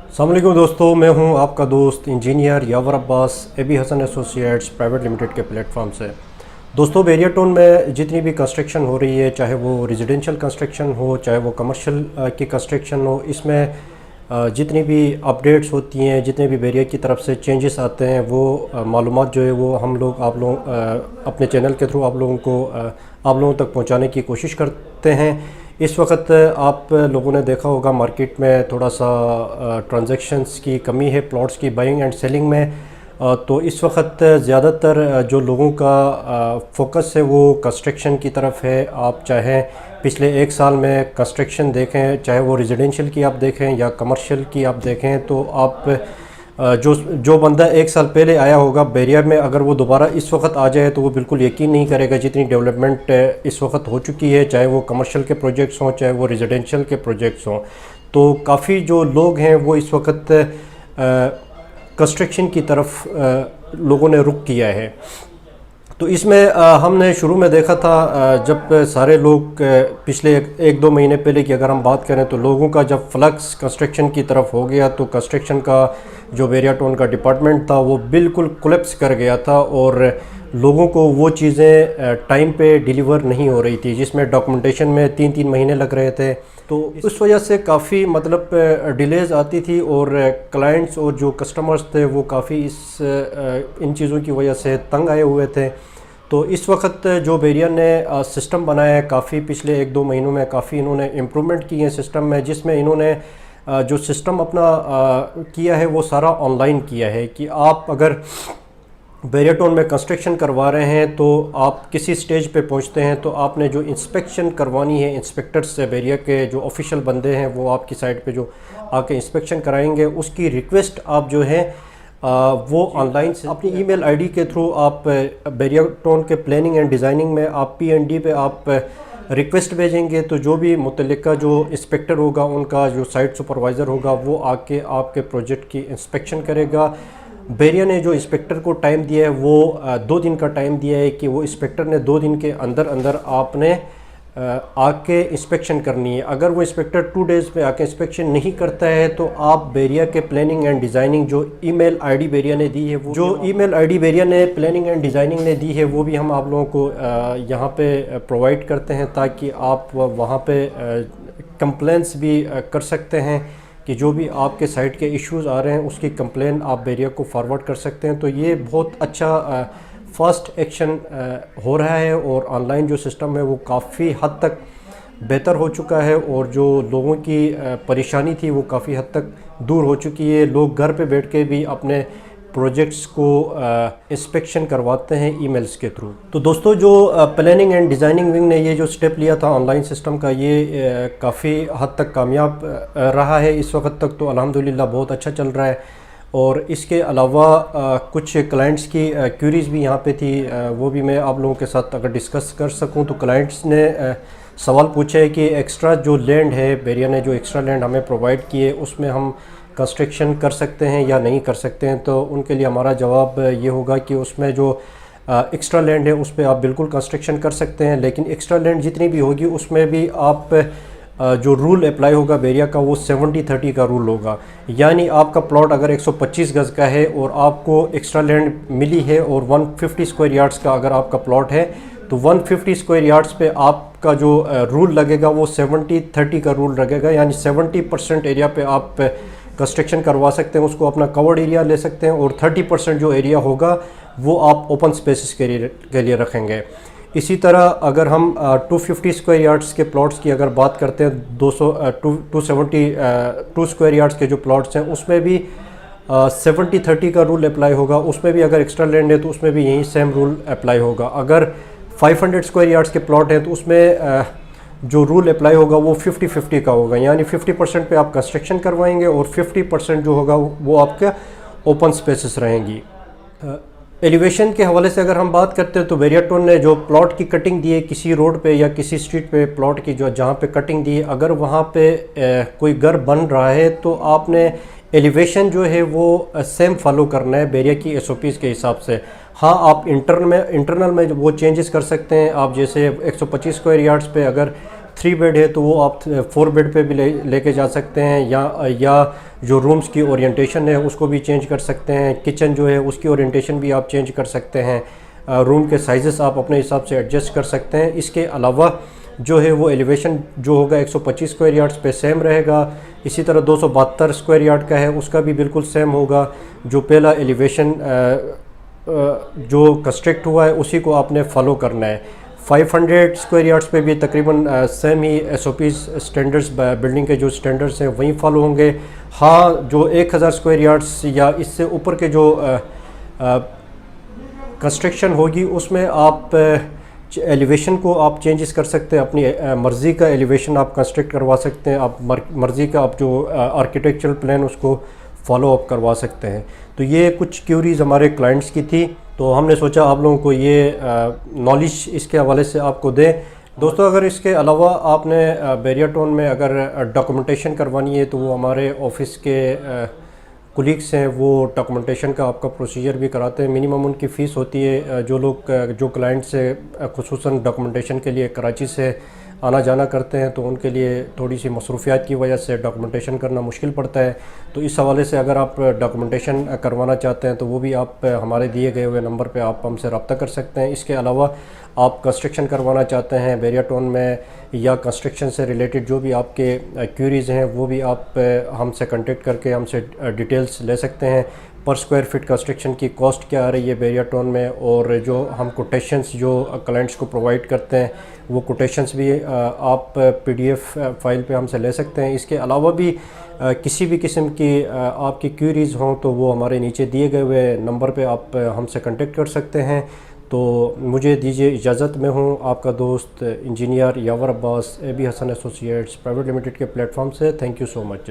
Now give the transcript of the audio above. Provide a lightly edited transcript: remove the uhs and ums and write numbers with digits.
السلام علیکم دوستو، میں ہوں آپ کا دوست انجینئر یاور عباس AB حسن ایسوسیٹس پرائیویٹ لمیٹڈ کے پلیٹ فارم سے۔ دوستو، بیریا ٹون میں جتنی بھی کنسٹرکشن ہو رہی ہے، چاہے وہ ریزیڈنشل کنسٹرکشن ہو، چاہے وہ کمرشل کی کنسٹرکشن ہو، اس میں جتنی بھی اپڈیٹس ہوتی ہیں، جتنے بھی بیریا کی طرف سے چینجز آتے ہیں، وہ معلومات جو ہے وہ ہم لوگ آپ لوگ اپنے چینل کے تھرو آپ لوگوں تک پہنچانے کی کوشش کرتے ہیں۔ اس وقت آپ لوگوں نے دیکھا ہوگا مارکیٹ میں تھوڑا سا ٹرانزیکشنز کی کمی ہے، پلاٹس کی بائنگ اینڈ سیلنگ میں، تو اس وقت زیادہ تر جو لوگوں کا فوکس ہے وہ کنسٹرکشن کی طرف ہے۔ آپ چاہیں پچھلے ایک سال میں کنسٹرکشن دیکھیں، چاہے وہ ریزیڈنشل کی آپ دیکھیں یا کمرشل کی آپ دیکھیں، تو آپ جو بندہ ایک سال پہلے آیا ہوگا بیریا میں، اگر وہ دوبارہ اس وقت آ جائے تو وہ بالکل یقین نہیں کرے گا جتنی ڈیولپمنٹ اس وقت ہو چکی ہے، چاہے وہ کمرشل کے پروجیکٹس ہوں، چاہے وہ ریزیڈنشل کے پروجیکٹس ہوں۔ تو کافی جو لوگ ہیں وہ اس وقت کنسٹرکشن کی طرف لوگوں نے رخ کیا ہے۔ تو اس میں ہم نے شروع میں دیکھا تھا، جب سارے لوگ پچھلے ایک دو مہینے پہلے کی اگر ہم بات کریں تو لوگوں کا جب فلکس کنسٹرکشن کی طرف ہو گیا تو کنسٹرکشن کا جو بیریا ٹون کا ڈپارٹمنٹ تھا وہ بالکل کولیپس کر گیا تھا، اور لوگوں کو وہ چیزیں ٹائم پہ ڈیلیور نہیں ہو رہی تھی، جس میں ڈاکومنٹیشن میں 3 مہینے لگ رہے تھے۔ تو اس وجہ سے کافی ڈیلیز آتی تھی، اور کلائنٹس اور جو کسٹمرز تھے وہ کافی ان چیزوں کی وجہ سے تنگ آئے ہوئے تھے۔ تو اس وقت جو بیریا نے سسٹم بنایا ہے، کافی پچھلے 1-2 مہینوں میں کافی انہوں نے امپرومنٹ کی ہے سسٹم میں، جس میں انہوں نے جو سسٹم اپنا کیا ہے وہ سارا آن لائن کیا ہے، کہ آپ اگر بیریا ٹون میں کنسٹرکشن کروا رہے ہیں تو آپ کسی سٹیج پہ پہنچتے ہیں تو آپ نے جو انسپیکشن کروانی ہے، انسپیکٹرز سے بیریا کے جو آفیشیل بندے ہیں وہ آپ کی سائٹ پہ جو آ کے انسپیکشن کرائیں گے، اس کی ریکویسٹ آپ جو ہے وہ آن لائن سے اپنی ای میل ID کے تھرو آپ بیریا ٹون کے پلاننگ اینڈ ڈیزائننگ میں آپ P&D پہ آپ ریکویسٹ بھیجیں گے، تو جو بھی متعلقہ جو انسپیکٹر ہوگا، ان کا جو سائٹ سپروائزر ہوگا، وہ آ کے آپ کے پروجیکٹ کی انسپیکشن کرے گا۔ بیریا نے جو انسپیکٹر کو ٹائم دیا ہے وہ 2 دن کا ٹائم دیا ہے، کہ وہ انسپیکٹر نے 2 دن کے اندر آپ نے آ کے انسپیکشن کرنی ہے۔ اگر وہ انسپیکٹر 2 ڈیز پہ آ کے انسپیکشن نہیں کرتا ہے تو آپ بیریا کے پلاننگ اینڈ ڈیزائننگ جو ای میل ID بیریا نے دی ہے، جو ای میل ID بیریا نے پلاننگ اینڈ ڈیزائننگ نے دی ہے، وہ بھی ہم آپ لوگوں کو یہاں پہ پرووائڈ کرتے ہیں، تاکہ آپ وہاں پہ کمپلینس بھی کر سکتے ہیں، کہ جو بھی آپ کے سائٹ کے ایشوز آ رہے ہیں اس کی کمپلین آپ بیریا کو فارورڈ کر سکتے ہیں۔ تو یہ بہت اچھا فاسٹ ایکشن ہو رہا ہے، اور آن لائن جو سسٹم ہے وہ کافی حد تک بہتر ہو چکا ہے، اور جو لوگوں کی پریشانی تھی وہ کافی حد تک دور ہو چکی ہے۔ لوگ گھر پہ بیٹھ کے بھی اپنے پروجیکٹس کو انسپیکشن کرواتے ہیں ای میلز کے تھرو۔ تو دوستو، جو پلاننگ اینڈ ڈیزائننگ ونگ نے یہ جو سٹیپ لیا تھا آن لائن سسٹم کا، یہ کافی حد تک کامیاب رہا ہے اس وقت تک، تو الحمدللہ بہت اچھا چل رہا ہے۔ اور اس کے علاوہ کچھ کلائنٹس کی کیوریز بھی یہاں پہ تھی، وہ بھی میں آپ لوگوں کے ساتھ اگر ڈسکس کر سکوں تو کلائنٹس نے سوال پوچھا ہے کہ ایکسٹرا جو لینڈ ہے، بیریا نے جو ایکسٹرا لینڈ ہمیں پرووائڈ کی ہے، اس میں ہم کنسٹرکشن کر سکتے ہیں یا نہیں کر سکتے ہیں۔ تو ان کے لیے ہمارا جواب یہ ہوگا کہ اس میں جو ایکسٹرا لینڈ ہے اس پہ آپ بالکل کنسٹرکشن کر سکتے ہیں، لیکن ایکسٹرا لینڈ جتنی بھی ہوگی اس میں بھی آپ جو رول اپلائی ہوگا بیریا کا وہ 70-30 کا رول ہوگا، یعنی آپ کا پلاٹ اگر 125 گز کا ہے اور آپ کو ایکسٹرا لینڈ ملی ہے، اور 150 اسکوائر یارڈز کا اگر آپ کا پلاٹ ہے، تو 150 اسکوائر یارڈز پہ آپ کا جو رول لگے گا وہ 70-30 کا رول لگے گا، یعنی 70% ایریا پہ آپ کنسٹرکشن کروا سکتے ہیں، اس کو اپنا کورڈ ایریا لے سکتے ہیں، اور 30% جو ایریا ہوگا وہ آپ اوپن سپیسز کے لیے رکھیں گے۔ اسی طرح اگر ہم 250 اسکوائر یارڈز کے پلاٹس کی اگر بات کرتے ہیں، 272 اسکوائر یارڈز کے جو پلاٹس ہیں، اس میں بھی 70-30 کا رول اپلائی ہوگا، اس میں بھی اگر ایکسٹرا لینڈ ہے تو اس میں بھی یہی سیم رول اپلائی ہوگا۔ اگر 500 اسکوائر یارڈز کے پلاٹ ہیں تو اس میں جو رول اپلائی ہوگا وہ 50-50 کا ہوگا، یعنی 50% پہ آپ کنسٹرکشن کروائیں گے، اور 50% جو ہوگا وہ آپ کے اوپن سپیسز رہیں گی۔ ایلیویشن کے حوالے سے اگر ہم بات کرتے ہیں تو بیریا ٹون نے جو پلاٹ کی کٹنگ دی ہے کسی روڈ پہ یا کسی اسٹریٹ پہ، پلاٹ کی جو جہاں پہ کٹنگ دی ہے، اگر وہاں پہ کوئی گھر بن رہا ہے تو آپ نے ایلیویشن جو ہے وہ سیم فالو کرنا ہے بیریا کی SOPs کے حساب سے۔ ہاں، آپ انٹرنل میں وہ چینجز کر سکتے ہیں، آپ جیسے 125 اسکوائر یارڈز پہ اگر 3 بیڈ ہے تو وہ آپ 4 بیڈ پہ بھی لے کے جا سکتے ہیں، یا جو رومز کی اورینٹیشن ہے اس کو بھی چینج کر سکتے ہیں، کچن جو ہے اس کی اورینٹیشن بھی آپ چینج کر سکتے ہیں، روم کے سائزز آپ اپنے حساب سے ایڈجسٹ کر سکتے ہیں۔ اس کے علاوہ جو ہے وہ ایلیویشن جو ہوگا 125 اسکوائر یارڈز پہ سیم رہے گا، اسی طرح 272 اسکوائر یارڈ کا ہے اس کا بھی بالکل سیم ہوگا۔ جو پہلا ایلیویشن جو کنسٹرکٹ ہوا ہے اسی کو آپ نے فالو کرنا ہے۔ 500 اسکوائر یارڈز پہ بھی تقریباً سیم ہی S O Ps standards building کے جو اسٹینڈرڈز ہیں وہیں فالو ہوں گے۔ ہاں جو 1000 اسکوائر یارڈز یا اس سے اوپر کے جو کنسٹرکشن ہوگی اس میں آپ ایلیویشن کو آپ چینجز کر سکتے ہیں، اپنی مرضی کا ایلیویشن آپ کنسٹرکٹ کروا سکتے ہیں، آپ مرضی کا آپ جو آرکیٹیکچرل پلان اس کو فالو اپ کروا سکتے ہیں۔ تو یہ کچھ کیوریز ہمارے کلائنٹس کی تھی، تو ہم نے سوچا آپ لوگوں کو یہ نالج اس کے حوالے سے آپ کو دیں۔ دوستو اگر اس کے علاوہ آپ نے بیریا ٹاؤن میں اگر ڈاکومنٹیشن کروانی ہے تو وہ ہمارے آفس کے کولیگس ہیں، وہ ڈاکومنٹیشن کا آپ کا پروسیجر بھی کراتے ہیں۔ منیمم ان کی فیس ہوتی ہے، جو کلائنٹ سے خصوصاً ڈاکومنٹیشن کے لیے کراچی سے آنا جانا کرتے ہیں تو ان کے لیے تھوڑی سی مصروفیات کی وجہ سے ڈاکومنٹیشن کرنا مشکل پڑتا ہے، تو اس حوالے سے اگر آپ ڈاکومنٹیشن کروانا چاہتے ہیں تو وہ بھی آپ ہمارے دیے گئے ہوئے نمبر پہ آپ ہم سے رابطہ کر سکتے ہیں۔ اس کے علاوہ آپ کنسٹرکشن کروانا چاہتے ہیں بیریا ٹاؤن میں یا کنسٹرکشن سے ریلیٹڈ جو بھی آپ کے کیوریز ہیں وہ بھی آپ ہم سے کنٹیکٹ کر کے ہم سے ڈیٹیلز لے سکتے ہیں۔ پر اسکوائر فٹ کنسٹرکشن کی کاسٹ کیا آ رہی ہے بیریا ٹاؤن میں، اور جو ہم کوٹیشنز جو کلائنٹس کو پرووائڈ کرتے ہیں وہ کوٹیشنز بھی آپ پی ڈی ایف فائل پہ ہم سے لے سکتے ہیں۔ اس کے علاوہ بھی کسی بھی قسم کی آپ کی کیوریز ہوں تو وہ ہمارے نیچے دیے گئے ہوئے نمبر پہ آپ ہم سے کنٹیکٹ کر سکتے ہیں۔ تو مجھے دیجیے اجازت، میں ہوں آپ کا دوست engineer Yawar Abbas, a be حسن ایسوسی ایٹس پرائیویٹ لمیٹڈ کے پلیٹ فارم سے۔ Thank you so much.